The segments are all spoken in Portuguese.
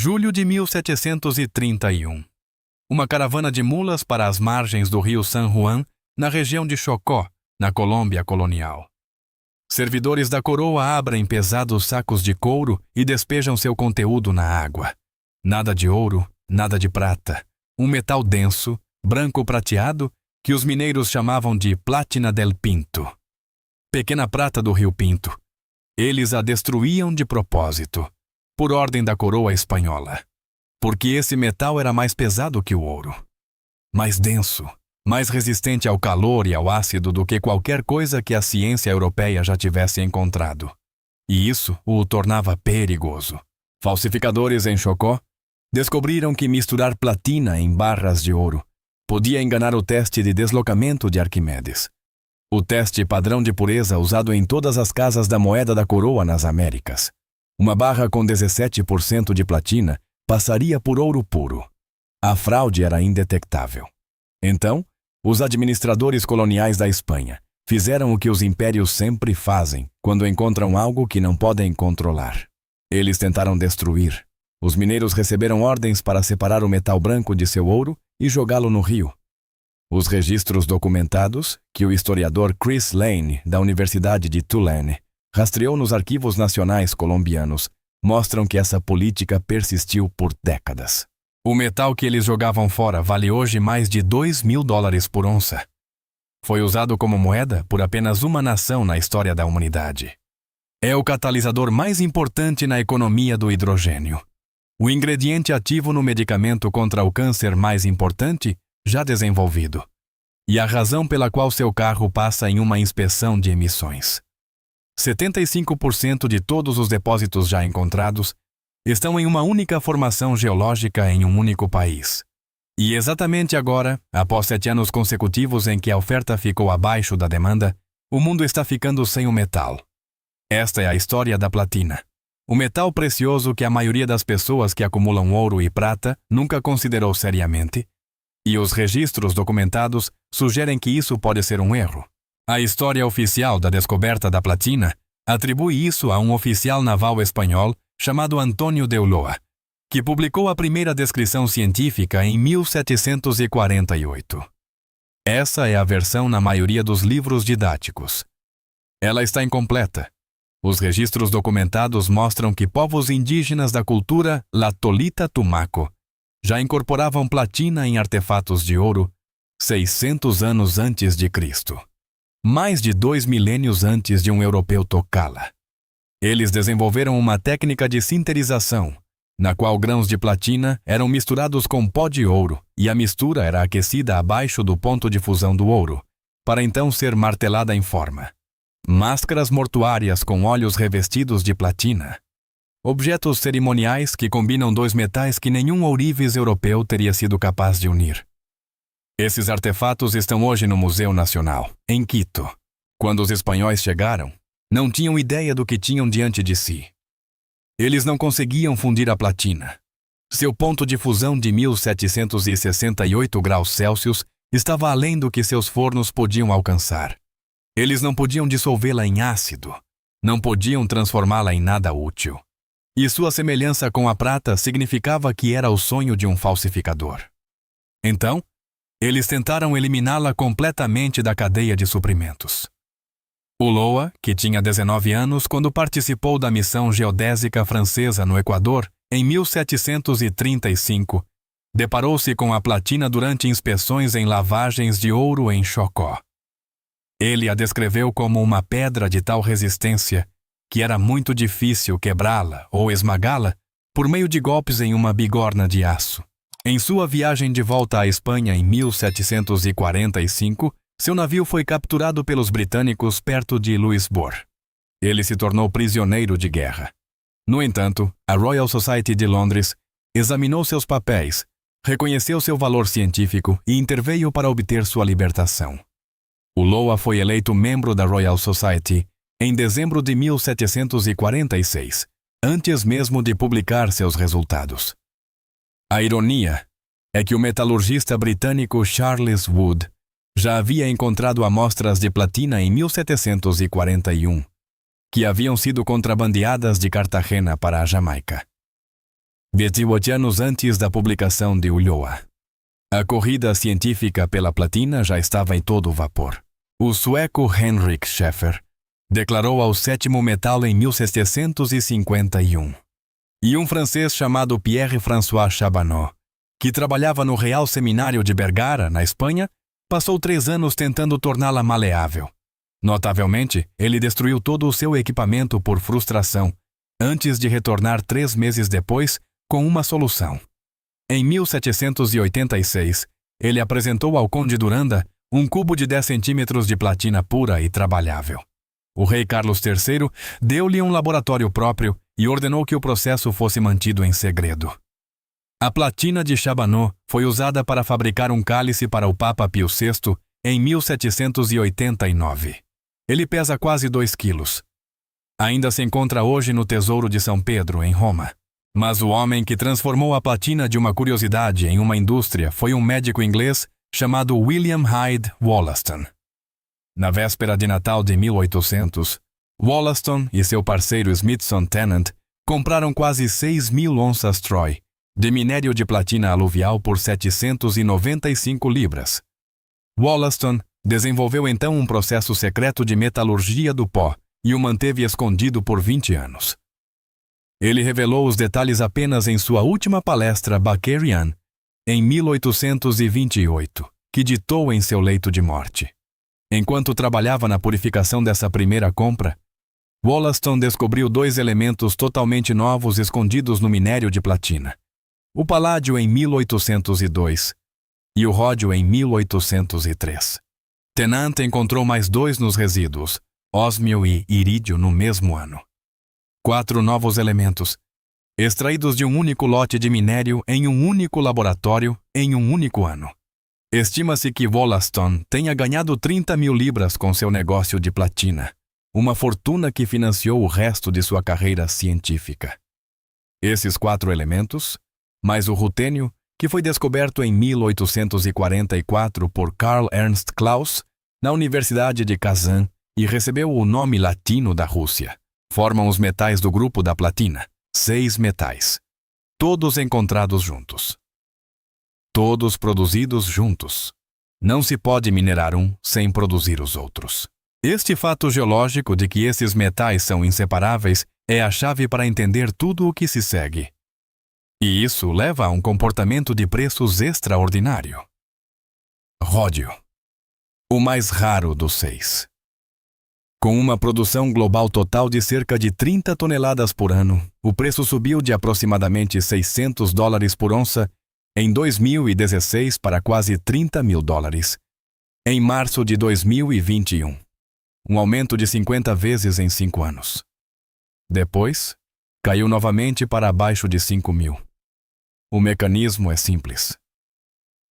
Julho de 1731. Uma caravana de mulas para as margens do rio San Juan, na região de Chocó, na Colômbia colonial. Servidores da coroa abrem pesados sacos de couro e despejam seu conteúdo na água. Nada de ouro, nada de prata. Um metal denso, branco prateado, que os mineiros chamavam de Platina del Pinto. Pequena prata do rio Pinto. Eles a destruíam de propósito, por ordem da coroa espanhola, porque esse metal era mais pesado que o ouro, mais denso, mais resistente ao calor e ao ácido do que qualquer coisa que a ciência europeia já tivesse encontrado. E isso o tornava perigoso. Falsificadores em Chocó descobriram que misturar platina em barras de ouro podia enganar o teste de deslocamento de Arquimedes, o teste padrão de pureza usado em todas as casas da moeda da coroa nas Américas. Uma barra com 17% de platina passaria por ouro puro. A fraude era indetectável. Então, os administradores coloniais da Espanha fizeram o que os impérios sempre fazem quando encontram algo que não podem controlar. Eles tentaram destruir. Os mineiros receberam ordens para separar o metal branco de seu ouro e jogá-lo no rio. Os registros documentados, que o historiador Chris Lane, da Universidade de Tulane, rastreou nos arquivos nacionais colombianos, mostram que essa política persistiu por décadas. O metal que eles jogavam fora vale hoje mais de $2.000 por onça. Foi usado como moeda por apenas uma nação na história da humanidade. É o catalisador mais importante na economia do hidrogênio. O ingrediente ativo no medicamento contra o câncer mais importante já desenvolvido. E a razão pela qual seu carro passa em uma inspeção de emissões. 75% de todos os depósitos já encontrados estão em uma única formação geológica em um único país. E exatamente agora, após 7 anos consecutivos em que a oferta ficou abaixo da demanda, o mundo está ficando sem o metal. Esta é a história da platina. O metal precioso que a maioria das pessoas que acumulam ouro e prata nunca considerou seriamente. E os registros documentados sugerem que isso pode ser um erro. A história oficial da descoberta da platina atribui isso a um oficial naval espanhol chamado Antônio de Ulloa, que publicou a primeira descrição científica em 1748. Essa é a versão na maioria dos livros didáticos. Ela está incompleta. Os registros documentados mostram que povos indígenas da cultura Latolita Tumaco já incorporavam platina em artefatos de ouro 600 anos antes de Cristo. Mais de 2 milênios antes de um europeu tocá-la. Eles desenvolveram uma técnica de sinterização, na qual grãos de platina eram misturados com pó de ouro e a mistura era aquecida abaixo do ponto de fusão do ouro, para então ser martelada em forma. Máscaras mortuárias com óleos revestidos de platina. Objetos cerimoniais que combinam 2 metais que nenhum ourives europeu teria sido capaz de unir. Esses artefatos estão hoje no Museu Nacional, em Quito. Quando os espanhóis chegaram, não tinham ideia do que tinham diante de si. Eles não conseguiam fundir a platina. Seu ponto de fusão de 1768 graus Celsius estava além do que seus fornos podiam alcançar. Eles não podiam dissolvê-la em ácido, não podiam transformá-la em nada útil. E sua semelhança com a prata significava que era o sonho de um falsificador. Então, eles tentaram eliminá-la completamente da cadeia de suprimentos. Ulloa, que tinha 19 anos quando participou da missão geodésica francesa no Equador, em 1735, deparou-se com a platina durante inspeções em lavagens de ouro em Chocó. Ele a descreveu como uma pedra de tal resistência que era muito difícil quebrá-la ou esmagá-la por meio de golpes em uma bigorna de aço. Em sua viagem de volta à Espanha em 1745, seu navio foi capturado pelos britânicos perto de Louisbourg. Ele se tornou prisioneiro de guerra. No entanto, a Royal Society de Londres examinou seus papéis, reconheceu seu valor científico e interveio para obter sua libertação. Ulloa foi eleito membro da Royal Society em dezembro de 1746, antes mesmo de publicar seus resultados. A ironia é que o metalurgista britânico Charles Wood já havia encontrado amostras de platina em 1741, que haviam sido contrabandeadas de Cartagena para a Jamaica. 28 anos antes da publicação de Ulloa. A corrida científica pela platina já estava em todo vapor. O sueco Henrik Schäfer declarou ao sétimo metal em 1751. E um francês chamado Pierre-François Chabanot, que trabalhava no Real Seminário de Bergara, na Espanha, passou 3 anos tentando torná-la maleável. Notavelmente, ele destruiu todo o seu equipamento por frustração, antes de retornar 3 meses depois com uma solução. Em 1786, ele apresentou ao conde Duranda um cubo de 10 centímetros de platina pura e trabalhável. O rei Carlos III deu-lhe um laboratório próprio e ordenou que o processo fosse mantido em segredo. A platina de Chabanot foi usada para fabricar um cálice para o Papa Pio VI em 1789. Ele pesa quase 2 quilos. Ainda se encontra hoje no Tesouro de São Pedro, em Roma. Mas o homem que transformou a platina de uma curiosidade em uma indústria foi um médico inglês chamado William Hyde Wollaston. Na véspera de Natal de 1800, Wollaston e seu parceiro Smithson Tennant compraram quase 6.000 onças Troy de minério de platina aluvial por 795 libras. Wollaston desenvolveu então um processo secreto de metalurgia do pó e o manteve escondido por 20 anos. Ele revelou os detalhes apenas em sua última palestra Bakerian, em 1828, que ditou em seu leito de morte. Enquanto trabalhava na purificação dessa primeira compra, Wollaston descobriu 2 elementos totalmente novos escondidos no minério de platina. O paládio em 1802 e o ródio em 1803. Tennant encontrou mais 2 nos resíduos, ósmio e irídio, no mesmo ano. 4 novos elementos, extraídos de um único lote de minério em um único laboratório em um único ano. Estima-se que Wollaston tenha ganhado 30.000 libras com seu negócio de platina, uma fortuna que financiou o resto de sua carreira científica. Esses 4 elementos, mais o rutênio, que foi descoberto em 1844 por Karl Ernst Klaus, na Universidade de Kazan, e recebeu o nome latino da Rússia, formam os metais do grupo da platina, 6 metais, todos encontrados juntos. Todos produzidos juntos. Não se pode minerar um sem produzir os outros. Este fato geológico de que esses metais são inseparáveis é a chave para entender tudo o que se segue. E isso leva a um comportamento de preços extraordinário. Ródio. O mais raro dos 6. Com uma produção global total de cerca de 30 toneladas por ano, o preço subiu de aproximadamente $600 por onça em 2016 para quase $30.000 em março de 2021. Um aumento de 50 vezes em 5 anos. Depois, caiu novamente para abaixo de 5.000. O mecanismo é simples.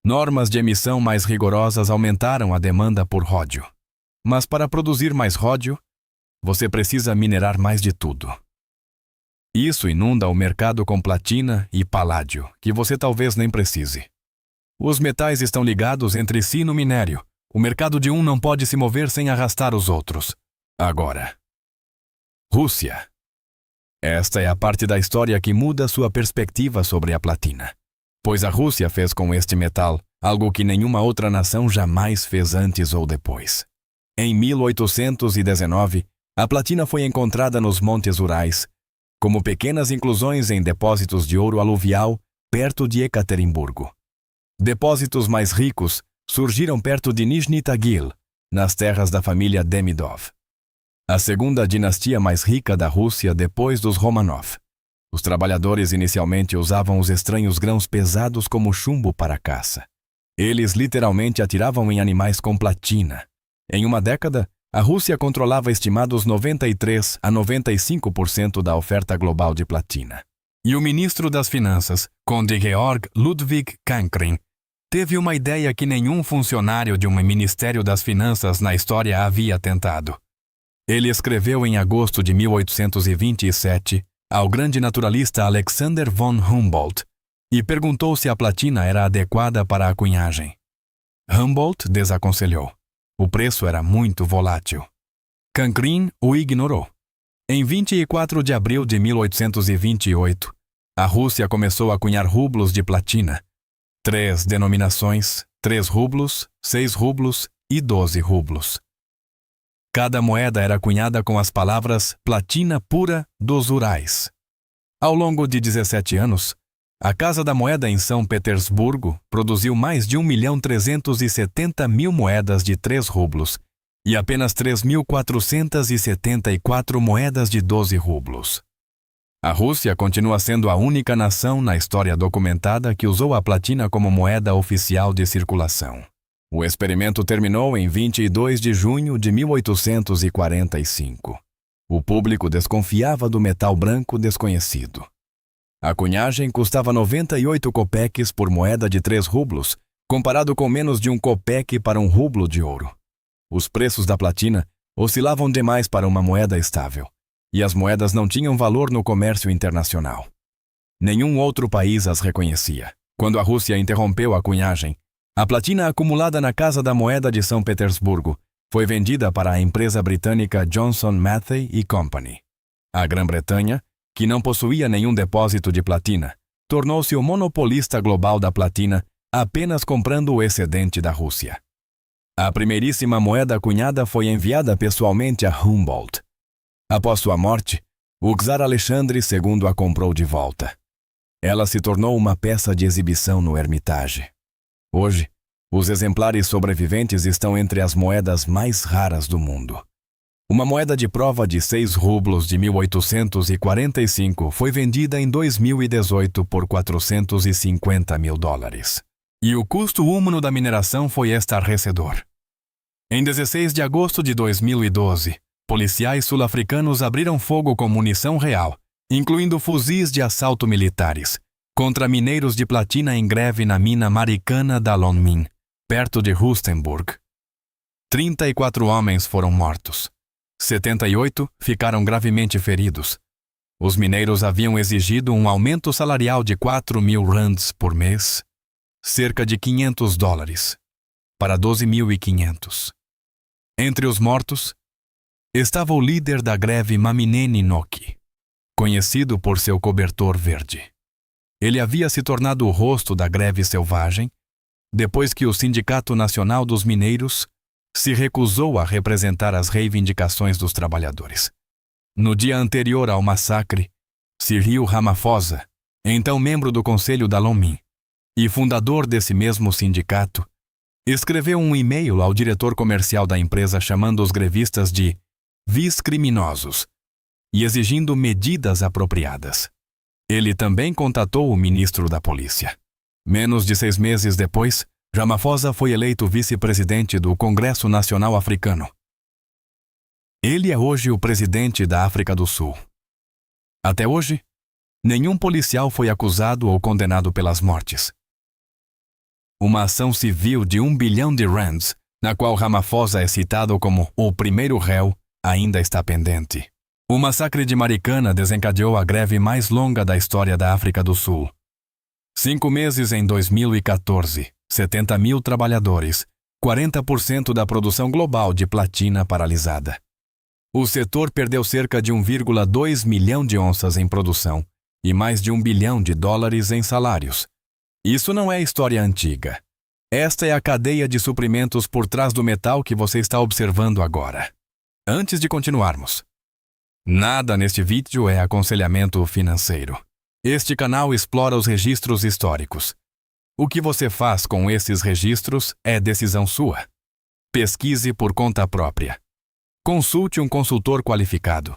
Normas de emissão mais rigorosas aumentaram a demanda por ródio. Mas para produzir mais ródio, você precisa minerar mais de tudo. Isso inunda o mercado com platina e paládio, que você talvez nem precise. Os metais estão ligados entre si no minério. O mercado de um não pode se mover sem arrastar os outros. Agora, Rússia. Esta é a parte da história que muda sua perspectiva sobre a platina. Pois a Rússia fez com este metal algo que nenhuma outra nação jamais fez antes ou depois. Em 1819, a platina foi encontrada nos Montes Urais, como pequenas inclusões em depósitos de ouro aluvial perto de Ekaterimburgo. Depósitos mais ricos surgiram perto de Nizhny Tagil, nas terras da família Demidov, a segunda dinastia mais rica da Rússia depois dos Romanov. Os trabalhadores inicialmente usavam os estranhos grãos pesados como chumbo para a caça. Eles literalmente atiravam em animais com platina. Em uma década, a Rússia controlava estimados 93 a 95% da oferta global de platina. E o ministro das Finanças, Conde Georg Ludwig Cankrin, teve uma ideia que nenhum funcionário de um Ministério das Finanças na história havia tentado. Ele escreveu em agosto de 1827 ao grande naturalista Alexander von Humboldt e perguntou se a platina era adequada para a cunhagem. Humboldt desaconselhou. O preço era muito volátil. Cankrin o ignorou. Em 24 de abril de 1828, a Rússia começou a cunhar rublos de platina. 3 denominações, 3 rublos, 6 rublos e 12 rublos. Cada moeda era cunhada com as palavras platina pura dos Urais. Ao longo de 17 anos, a Casa da Moeda em São Petersburgo produziu mais de 1.370.000 moedas de 3 rublos e apenas 3.474 moedas de 12 rublos. A Rússia continua sendo a única nação na história documentada que usou a platina como moeda oficial de circulação. O experimento terminou em 22 de junho de 1845. O público desconfiava do metal branco desconhecido. A cunhagem custava 98 copeques por moeda de 3 rublos, comparado com menos de 1 copeque para 1 rublo de ouro. Os preços da platina oscilavam demais para uma moeda estável, e as moedas não tinham valor no comércio internacional. Nenhum outro país as reconhecia. Quando a Rússia interrompeu a cunhagem, a platina acumulada na Casa da Moeda de São Petersburgo foi vendida para a empresa britânica Johnson Matthey Company. A Grã-Bretanha, que não possuía nenhum depósito de platina, tornou-se o monopolista global da platina, apenas comprando o excedente da Rússia. A primeiríssima moeda cunhada foi enviada pessoalmente a Humboldt. Após sua morte, o czar Alexandre II a comprou de volta. Ela se tornou uma peça de exibição no Hermitage. Hoje, os exemplares sobreviventes estão entre as moedas mais raras do mundo. Uma moeda de prova de 6 rublos de 1845 foi vendida em 2018 por $450.000. E o custo humano da mineração foi estarrecedor. Em 16 de agosto de 2012, policiais sul-africanos abriram fogo com munição real, incluindo fuzis de assalto militares, contra mineiros de platina em greve na mina Maricana da Lonmin, perto de Rustenburg. 34 homens foram mortos. 78 ficaram gravemente feridos. Os mineiros haviam exigido um aumento salarial de 4.000 rands por mês, cerca de $500, para 12.500. Entre os mortos, estava o líder da greve Mamineni Noki, conhecido por seu cobertor verde. Ele havia se tornado o rosto da greve selvagem depois que o Sindicato Nacional dos Mineiros se recusou a representar as reivindicações dos trabalhadores. No dia anterior ao massacre, Cyril Ramaphosa, então membro do Conselho da Lonmin e fundador desse mesmo sindicato, escreveu um e-mail ao diretor comercial da empresa chamando os grevistas de vis-criminosos e exigindo medidas apropriadas. Ele também contatou o ministro da Polícia. Menos de 6 meses depois, Ramaphosa foi eleito vice-presidente do Congresso Nacional Africano. Ele é hoje o presidente da África do Sul. Até hoje, nenhum policial foi acusado ou condenado pelas mortes. Uma ação civil de 1 bilhão de rands, na qual Ramaphosa é citado como o primeiro réu, ainda está pendente. O massacre de Maricana desencadeou a greve mais longa da história da África do Sul. 5 meses em 2014, 70.000 trabalhadores, 40% da produção global de platina paralisada. O setor perdeu cerca de 1,2 milhão de onças em produção e mais de $1 bilhão em salários. Isso não é história antiga. Esta é a cadeia de suprimentos por trás do metal que você está observando agora. Antes de continuarmos, nada neste vídeo é aconselhamento financeiro. Este canal explora os registros históricos. O que você faz com esses registros é decisão sua. Pesquise por conta própria. Consulte um consultor qualificado.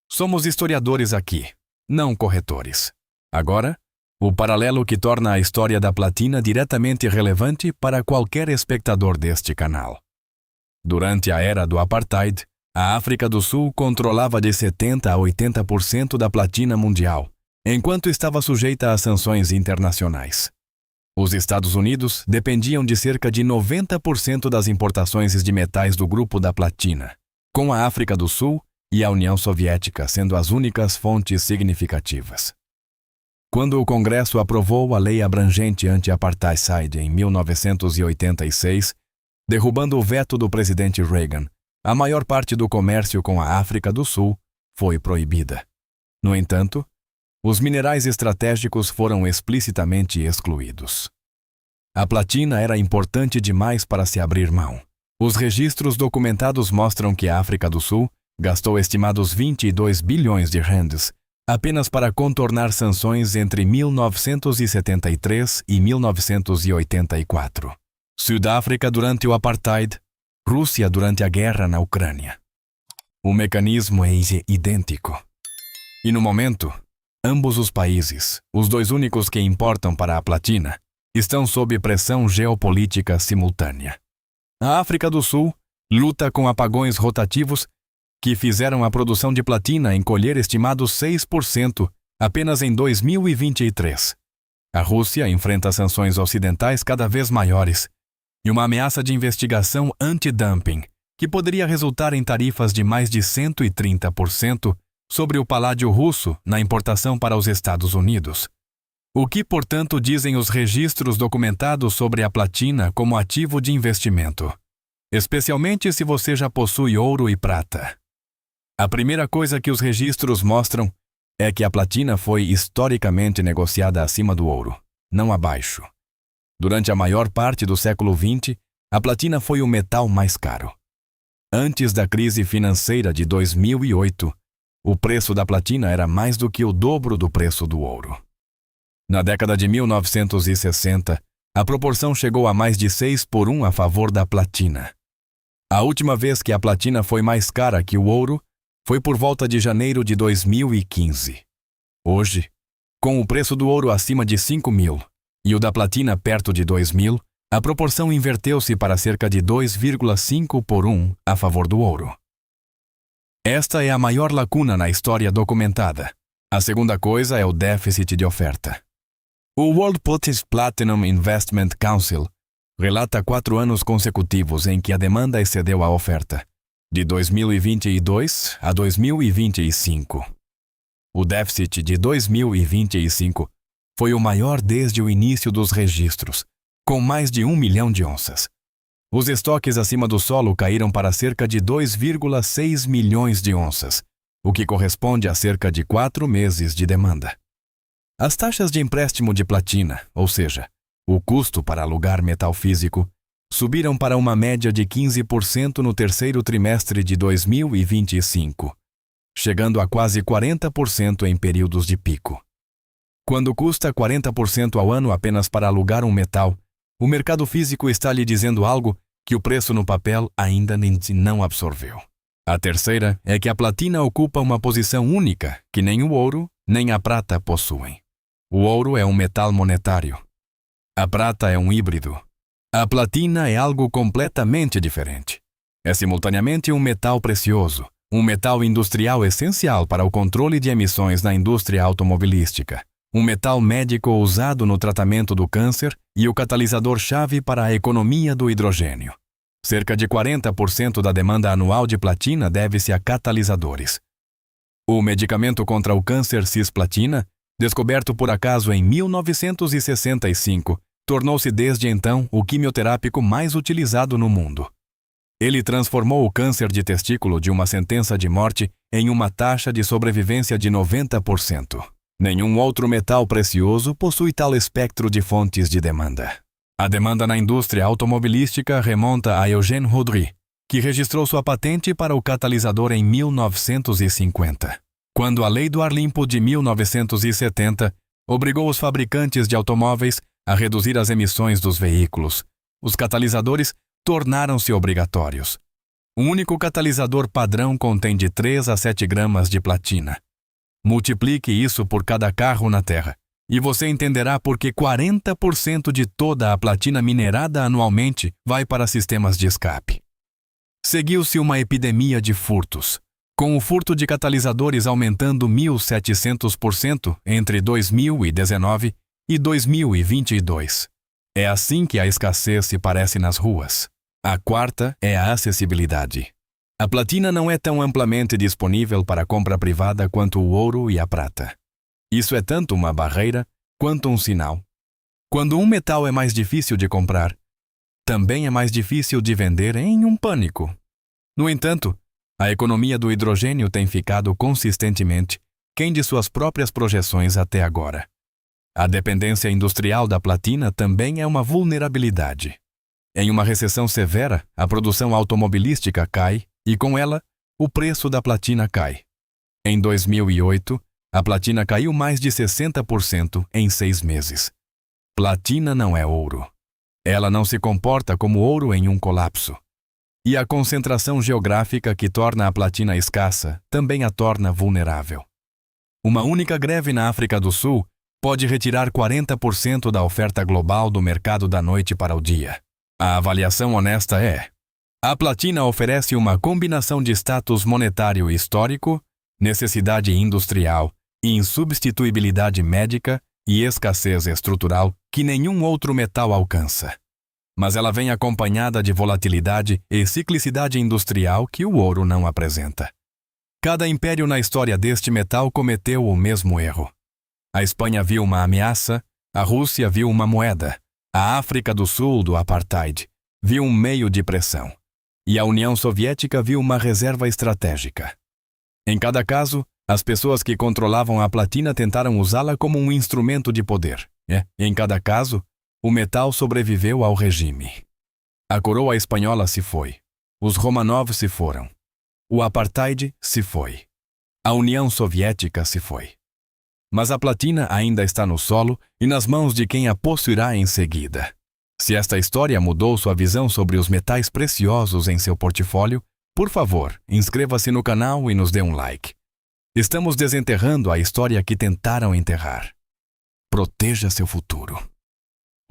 Somos historiadores aqui, não corretores. Agora, o paralelo que torna a história da platina diretamente relevante para qualquer espectador deste canal. Durante a era do Apartheid, a África do Sul controlava de 70% a 80% da platina mundial, enquanto estava sujeita a sanções internacionais. Os Estados Unidos dependiam de cerca de 90% das importações de metais do grupo da platina, com a África do Sul e a União Soviética sendo as únicas fontes significativas. Quando o Congresso aprovou a Lei Abrangente Anti-Apartheid em 1986, derrubando o veto do presidente Reagan, a maior parte do comércio com a África do Sul foi proibida. No entanto, os minerais estratégicos foram explicitamente excluídos. A platina era importante demais para se abrir mão. Os registros documentados mostram que a África do Sul gastou estimados 22 bilhões de rands apenas para contornar sanções entre 1973 e 1984. Sudáfrica durante o Apartheid, Rússia durante a guerra na Ucrânia. O mecanismo é idêntico. E no momento, ambos os países, os dois únicos que importam para a platina, estão sob pressão geopolítica simultânea. A África do Sul luta com apagões rotativos que fizeram a produção de platina encolher estimados 6% apenas em 2023. A Rússia enfrenta sanções ocidentais cada vez maiores e uma ameaça de investigação anti-dumping, que poderia resultar em tarifas de mais de 130% sobre o paládio russo na importação para os Estados Unidos. O que, portanto, dizem os registros documentados sobre a platina como ativo de investimento, especialmente se você já possui ouro e prata? A primeira coisa que os registros mostram é que a platina foi historicamente negociada acima do ouro, não abaixo. Durante a maior parte do século XX, a platina foi o metal mais caro. Antes da crise financeira de 2008, o preço da platina era mais do que o dobro do preço do ouro. Na década de 1960, a proporção chegou a mais de 6-1 a favor da platina. A última vez que a platina foi mais cara que o ouro foi por volta de janeiro de 2015. Hoje, com o preço do ouro acima de 5.000 e o da platina perto de 2.000, a proporção inverteu-se para cerca de 2,5-1 a favor do ouro. Esta é a maior lacuna na história documentada. A segunda coisa é o déficit de oferta. O World Potash Platinum Investment Council relata 4 anos consecutivos em que a demanda excedeu a oferta, de 2022 a 2025. O déficit de 2025 foi o maior desde o início dos registros, com mais de 1 milhão de onças. Os estoques acima do solo caíram para cerca de 2,6 milhões de onças, o que corresponde a cerca de 4 meses de demanda. As taxas de empréstimo de platina, ou seja, o custo para alugar metal físico, subiram para uma média de 15% no terceiro trimestre de 2025, chegando a quase 40% em períodos de pico. Quando custa 40% ao ano apenas para alugar um metal, o mercado físico está lhe dizendo algo que o preço no papel ainda não absorveu. A terceira é que a platina ocupa uma posição única que nem o ouro nem a prata possuem. O ouro é um metal monetário. A prata é um híbrido. A platina é algo completamente diferente. É simultaneamente um metal precioso, um metal industrial essencial para o controle de emissões na indústria automobilística, um metal médico usado no tratamento do câncer e o catalisador-chave para a economia do hidrogênio. Cerca de 40% da demanda anual de platina deve-se a catalisadores. O medicamento contra o câncer cisplatina, descoberto por acaso em 1965, tornou-se desde então o quimioterápico mais utilizado no mundo. Ele transformou o câncer de testículo de uma sentença de morte em uma taxa de sobrevivência de 90%. Nenhum outro metal precioso possui tal espectro de fontes de demanda. A demanda na indústria automobilística remonta a Eugène Rodry, que registrou sua patente para o catalisador em 1950. Quando a Lei do Ar Limpo de 1970 obrigou os fabricantes de automóveis a reduzir as emissões dos veículos, os catalisadores tornaram-se obrigatórios. Um único catalisador padrão contém de 3 a 7 gramas de platina. Multiplique isso por cada carro na Terra, e você entenderá por que 40% de toda a platina minerada anualmente vai para sistemas de escape. Seguiu-se uma epidemia de furtos, com o furto de catalisadores aumentando 1.700% entre 2019 e 2022. É assim que a escassez se parece nas ruas. A quarta é a acessibilidade. A platina não é tão amplamente disponível para compra privada quanto o ouro e a prata. Isso é tanto uma barreira quanto um sinal. Quando um metal é mais difícil de comprar, também é mais difícil de vender em um pânico. No entanto, a economia do hidrogênio tem ficado consistentemente aquém de suas próprias projeções até agora. A dependência industrial da platina também é uma vulnerabilidade. Em uma recessão severa, a produção automobilística cai e, com ela, o preço da platina cai. Em 2008, a platina caiu mais de 60% em 6 meses. Platina não é ouro. Ela não se comporta como ouro em um colapso. E a concentração geográfica que torna a platina escassa também a torna vulnerável. Uma única greve na África do Sul pode retirar 40% da oferta global do mercado da noite para o dia. A avaliação honesta é: a platina oferece uma combinação de status monetário histórico, necessidade industrial, insubstituibilidade médica e escassez estrutural que nenhum outro metal alcança. Mas ela vem acompanhada de volatilidade e ciclicidade industrial que o ouro não apresenta. Cada império na história deste metal cometeu o mesmo erro. A Espanha viu uma ameaça, a Rússia viu uma moeda, a África do Sul do apartheid viu um meio de pressão, e a União Soviética viu uma reserva estratégica. Em cada caso, as pessoas que controlavam a platina tentaram usá-la como um instrumento de poder. Em cada caso, o metal sobreviveu ao regime. A coroa espanhola se foi. Os Romanov se foram. O apartheid se foi. A União Soviética se foi. Mas a platina ainda está no solo e nas mãos de quem a possuirá em seguida. Se esta história mudou sua visão sobre os metais preciosos em seu portfólio, por favor, inscreva-se no canal e nos dê um like. Estamos desenterrando a história que tentaram enterrar. Proteja seu futuro.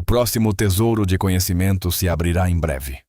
O próximo tesouro de conhecimento se abrirá em breve.